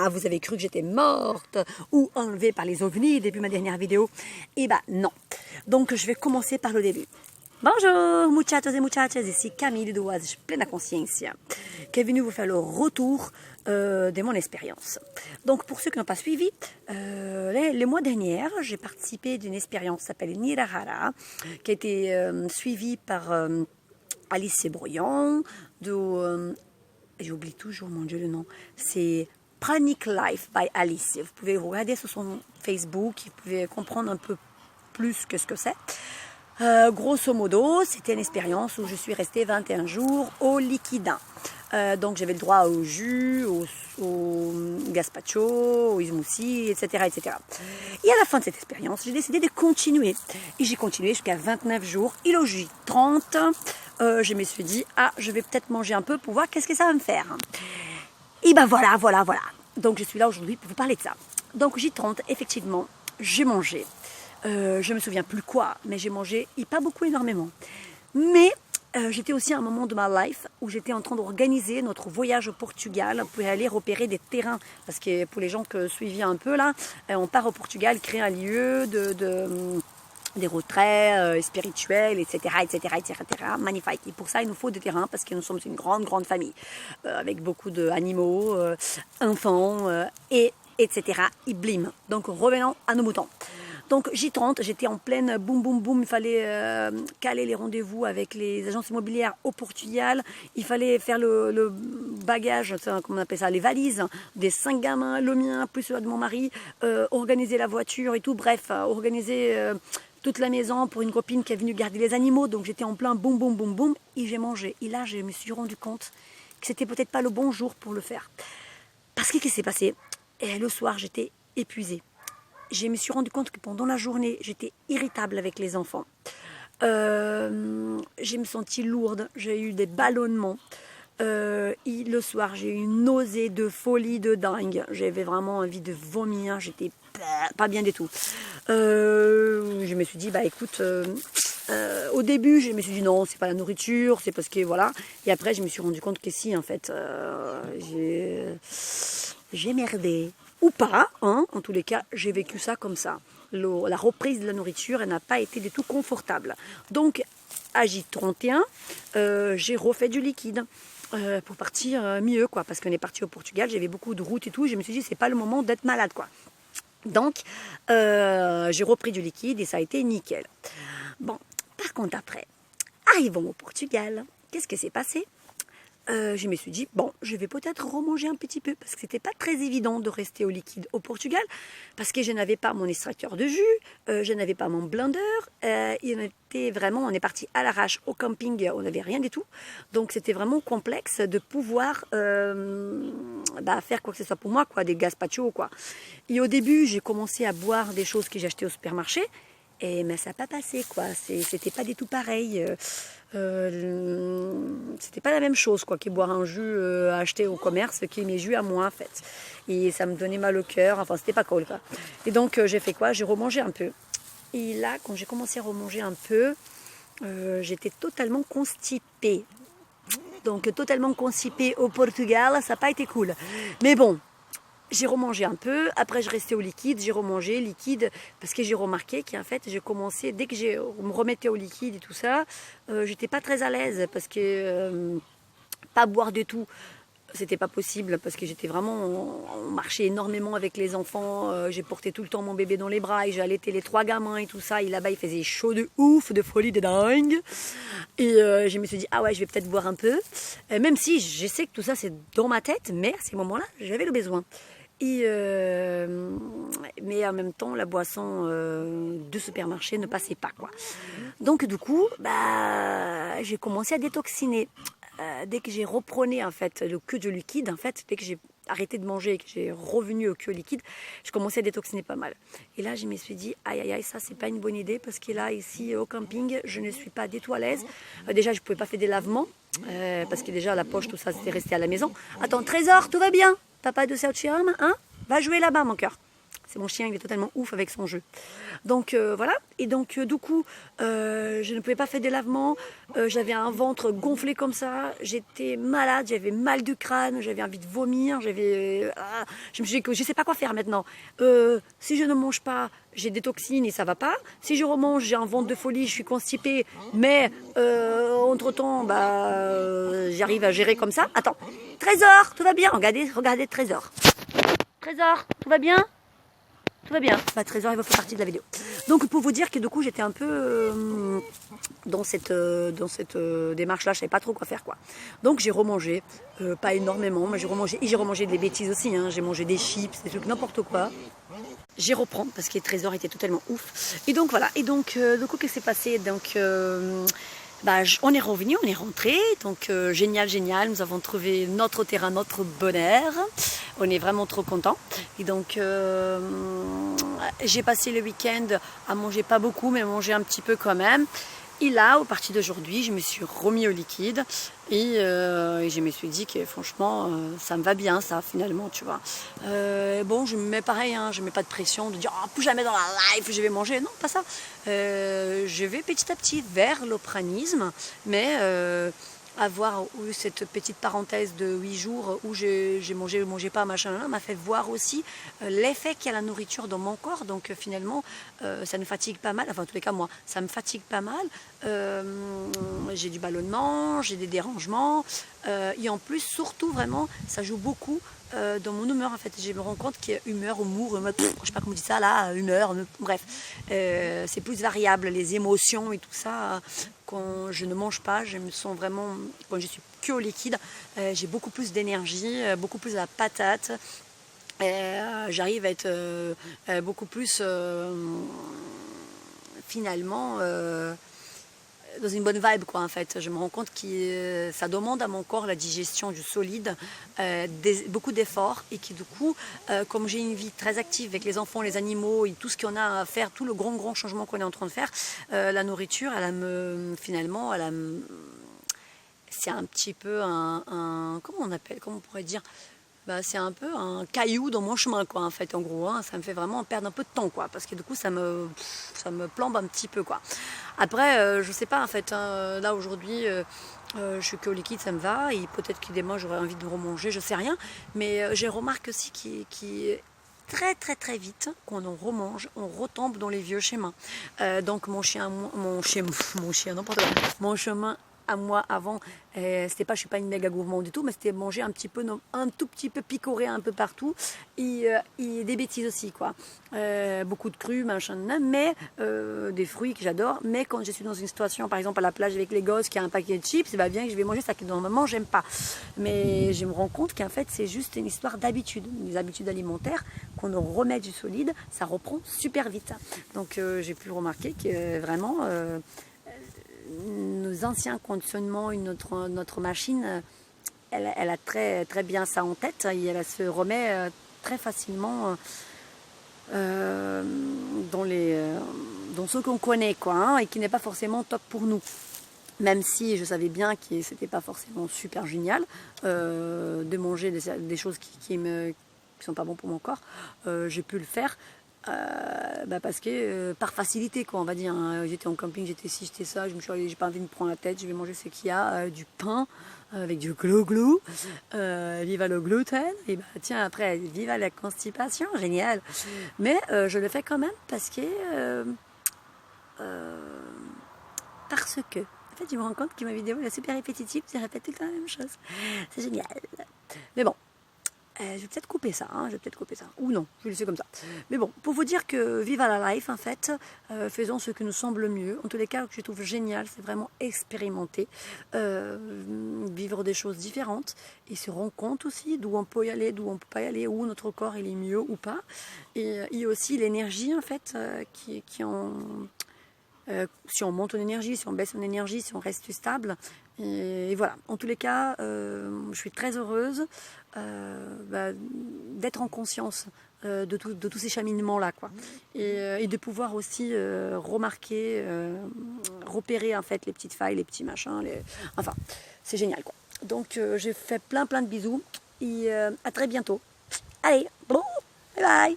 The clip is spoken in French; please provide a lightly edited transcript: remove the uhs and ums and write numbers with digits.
vous avez cru que j'étais morte ou enlevée par les ovnis depuis ma dernière vidéo. Eh ben non. Donc je vais commencer par le début. Bonjour muchachos et muchachas, ici Camille de Oise Plena Consciência, qui est venue vous faire le retour de mon expérience. Donc pour ceux qui n'ont pas suivi, les mois derniers, j'ai participé d'une expérience qui s'appelle Nirahara, qui a été suivie par Alice Sebroyan, j'oublie toujours, mon Dieu, le nom, c'est Pranic Life by Alice. Vous pouvez regarder sur son Facebook, vous pouvez comprendre un peu plus que ce que c'est. Grosso modo, c'était une expérience où je suis restée 21 jours au liquide. Donc j'avais le droit au jus, au gazpacho, au smoothie, etc., etc. Et à la fin de cette expérience, j'ai décidé de continuer. Et j'ai continué jusqu'à 29 jours. Et au jour 30, je me suis dit, je vais peut-être manger un peu pour voir qu'est-ce que ça va me faire. Et ben voilà. Donc je suis là aujourd'hui pour vous parler de ça. Donc J30, effectivement, j'ai mangé. Je me souviens plus quoi, mais j'ai mangé, et pas beaucoup, énormément. Mais j'étais aussi à un moment de ma life où j'étais en train d'organiser notre voyage au Portugal pour aller repérer des terrains. Parce que pour les gens que suiviez un peu là, on part au Portugal, créer un lieu des retraits spirituels, etc., etc., etc. Magnifique. Et pour ça, il nous faut des terrains parce que nous sommes une grande famille avec beaucoup d'animaux, enfants, etc. Et blim. Donc revenons à nos moutons. Donc J30, j'étais en pleine boum, il fallait caler les rendez-vous avec les agences immobilières au Portugal, il fallait faire le bagage, comment on appelle ça, les valises des 5 gamins, le mien, plus celui de mon mari, organiser la voiture et tout, bref, organiser toute la maison pour une copine qui est venue garder les animaux, donc j'étais en plein boum, et j'ai mangé. Et là, je me suis rendu compte que c'était peut-être pas le bon jour pour le faire. Parce que qu'est-ce qui s'est passé? Et le soir, j'étais épuisée. Je me suis rendu compte que pendant la journée, j'étais irritable avec les enfants. Je me sentis lourde, j'ai eu des ballonnements. Et le soir, j'ai eu une nausée de folie de dingue. J'avais vraiment envie de vomir, j'étais pas bien du tout. Je me suis dit, écoute, au début, je me suis dit non, c'est pas la nourriture, c'est parce que voilà. Et après, je me suis rendu compte que si, en fait, j'ai merdé. Ou pas, en tous les cas, j'ai vécu ça comme ça. La reprise de la nourriture, elle n'a pas été du tout confortable. Donc, à J31, j'ai refait du liquide pour partir mieux, quoi. Parce qu'on est parti au Portugal, j'avais beaucoup de routes et tout. Je me suis dit, c'est pas le moment d'être malade, quoi. Donc, j'ai repris du liquide et ça a été nickel. Bon, par contre, après, arrivons au Portugal. Qu'est-ce qui s'est passé ? Je me suis dit, je vais peut-être remanger un petit peu parce que c'était pas très évident de rester au liquide au Portugal parce que je n'avais pas mon extracteur de jus, je n'avais pas mon blender, on est parti à l'arrache au camping, on n'avait rien du tout, donc c'était vraiment complexe de pouvoir faire quoi que ce soit pour moi, quoi, des gazpacho, quoi. Et au début, j'ai commencé à boire des choses que j'ai achetées au supermarché. Mais ça n'a pas passé, quoi. C'était pas du tout pareil. C'était pas la même chose, quoi, que boire un jus acheté au commerce, qui est mes jus à moi, en fait. Et ça me donnait mal au cœur. Enfin, c'était pas cool, quoi. Et donc, j'ai fait quoi? J'ai remangé un peu. Et là, quand j'ai commencé à remanger un peu, j'étais totalement constipée. Donc, totalement constipée au Portugal, ça n'a pas été cool. Mais bon. J'ai remangé un peu, après je restais au liquide, j'ai remangé liquide parce que j'ai remarqué qu'en fait j'ai commencé, dès que je me remettais au liquide et tout ça, j'étais pas très à l'aise parce que pas boire du tout, c'était pas possible parce que j'étais vraiment, on marchait énormément avec les enfants, j'ai porté tout le temps mon bébé dans les bras et j'ai allaité les 3 gamins et tout ça, et là-bas il faisait chaud de ouf, de folie de dingue, et je me suis dit je vais peut-être boire un peu, même si je sais que tout ça c'est dans ma tête, mais à ces moments-là j'avais le besoin. Mais en même temps, la boisson de supermarché ne passait pas, quoi. Donc du coup, j'ai commencé à détoxiner. Dès que j'ai reprenais en fait le queue de liquide, en fait, dès que j'ai arrêté de manger et que j'ai revenu au queue liquide, je commençais à détoxiner pas mal. Et là, je me suis dit, ça c'est pas une bonne idée parce que là, ici au camping, je ne suis pas du tout à l'aise. Déjà, je pouvais pas faire des lavements parce que déjà la poche, tout ça, c'était resté à la maison. Attends, Trésor, tout va bien? Papa de South Charm, hein? Va jouer là-bas, mon cœur. C'est mon chien, il est totalement ouf avec son jeu. Donc voilà, et donc du coup, je ne pouvais pas faire des lavements, j'avais un ventre gonflé comme ça, j'étais malade, j'avais mal du crâne, j'avais envie de vomir, je me suis dit que je ne sais pas quoi faire maintenant. Si je ne mange pas, j'ai des toxines et ça va pas. Si je remange, j'ai un ventre de folie, je suis constipée, mais entre-temps, j'arrive à gérer comme ça. Attends, Trésor, tout va bien? Regardez Trésor. Trésor, tout va bien? Tout va bien. Trésor, il va faire partie de la vidéo. Donc, pour vous dire que du coup, j'étais un peu dans cette démarche-là. Je savais pas trop quoi faire, quoi. Donc, j'ai remangé. Pas énormément, mais j'ai remangé. Et j'ai remangé des bêtises aussi. Hein. J'ai mangé des chips, des trucs, n'importe quoi. J'ai reprends parce que les Trésors étaient totalement ouf. Et donc, voilà. Et donc, du coup, qu'est-ce qui s'est passé? Donc, on est revenu, on est rentré, donc génial, nous avons trouvé notre terrain, notre bonheur, on est vraiment trop contents. Et donc j'ai passé le week-end à manger pas beaucoup, mais manger un petit peu quand même. Et là, au partir d'aujourd'hui, je me suis remis au liquide et je me suis dit que franchement, ça me va bien ça finalement, tu vois. Bon, je me mets pareil, hein, je ne mets pas de pression de dire oh, plus jamais dans la life je vais manger, non, pas ça. Je vais petit à petit vers l'opranisme, mais avoir eu cette petite parenthèse de 8 jours où j'ai mangé pas, machin, m'a fait voir aussi l'effet qu'a la nourriture dans mon corps. Donc finalement, ça nous fatigue pas mal. Enfin, en tous les cas, moi, ça me fatigue pas mal. J'ai du ballonnement, j'ai des dérangements. Et en plus, surtout, vraiment, ça joue beaucoup dans mon humeur en fait. Je me rends compte qu'il y a humeur, humour, je sais pas comment on dit ça là, humeur, bref. C'est plus variable, les émotions et tout ça. Quand je ne mange pas, je me sens vraiment, quand je suis que au liquide, j'ai beaucoup plus d'énergie, beaucoup plus à la patate. J'arrive à être beaucoup plus finalement dans une bonne vibe quoi en fait. Je me rends compte que ça demande à mon corps la digestion du solide, beaucoup d'efforts et qui du coup comme j'ai une vie très active avec les enfants, les animaux et tout ce qu'on a à faire, tout le grand changement qu'on est en train de faire, la nourriture c'est un petit peu comment on pourrait dire, c'est un peu un caillou dans mon chemin, quoi, en fait, en gros. Hein. Ça me fait vraiment perdre un peu de temps, quoi, parce que du coup, ça me plombe un petit peu, quoi. Après, je sais pas, en fait, hein, là, aujourd'hui, je suis que au liquide, ça me va, et peut-être que demain, j'aurais envie de remanger, je sais rien, mais j'ai remarqué aussi qu'il très vite, quand on remange, on retombe dans les vieux schémas. Donc, mon chemin à moi avant, je suis pas une méga gourmande du tout, mais c'était manger un tout petit peu picoré un peu partout et des bêtises aussi quoi. Beaucoup de cru, machin, mais des fruits que j'adore. Mais quand je suis dans une situation, par exemple à la plage avec les gosses, qui a un paquet de chips, bien que je vais manger ça que normalement j'aime pas. Mais je me rends compte qu'en fait c'est juste une histoire d'habitude, des habitudes alimentaires qu'on remet du solide, ça reprend super vite. Donc j'ai pu remarquer que vraiment nos anciens conditionnements, notre machine, elle a très bien ça en tête et elle se remet très facilement dans ce qu'on connaît quoi, hein, et qui n'est pas forcément top pour nous. Même si je savais bien que c'était pas forcément super génial de manger des choses qui sont pas bons pour mon corps, j'ai pu le faire. Parce que par facilité quoi on va dire, hein. J'étais en camping, j'étais ci, j'étais ça, je me suis dit j'ai pas envie de me prendre la tête, je vais manger ce qu'il y a, du pain avec du glou-glou, viva le gluten, et tiens après viva la constipation, génial. Mais je le fais quand même parce que en fait je me rends compte que ma vidéo est super répétitive, je répète tout le temps la même chose, c'est génial. Mais bon, je vais peut-être couper ça, ou non, je vais laisser comme ça. Mais bon, pour vous dire que vive à la life, en fait, faisons ce qui nous semble mieux. En tous les cas, ce que je trouve génial, c'est vraiment expérimenter, vivre des choses différentes et se rendre compte aussi d'où on peut y aller, d'où on ne peut pas y aller, où notre corps il est mieux ou pas. Et aussi l'énergie, en fait, si on monte en énergie, si on baisse en énergie, si on reste stable. Et voilà, en tous les cas, je suis très heureuse d'être en conscience de tous ces cheminements-là, quoi. Et de pouvoir aussi remarquer, repérer en fait les petites failles, les petits machins. Enfin, c'est génial, quoi. Donc, j'ai fait plein de bisous et à très bientôt. Allez, bon, bye bye.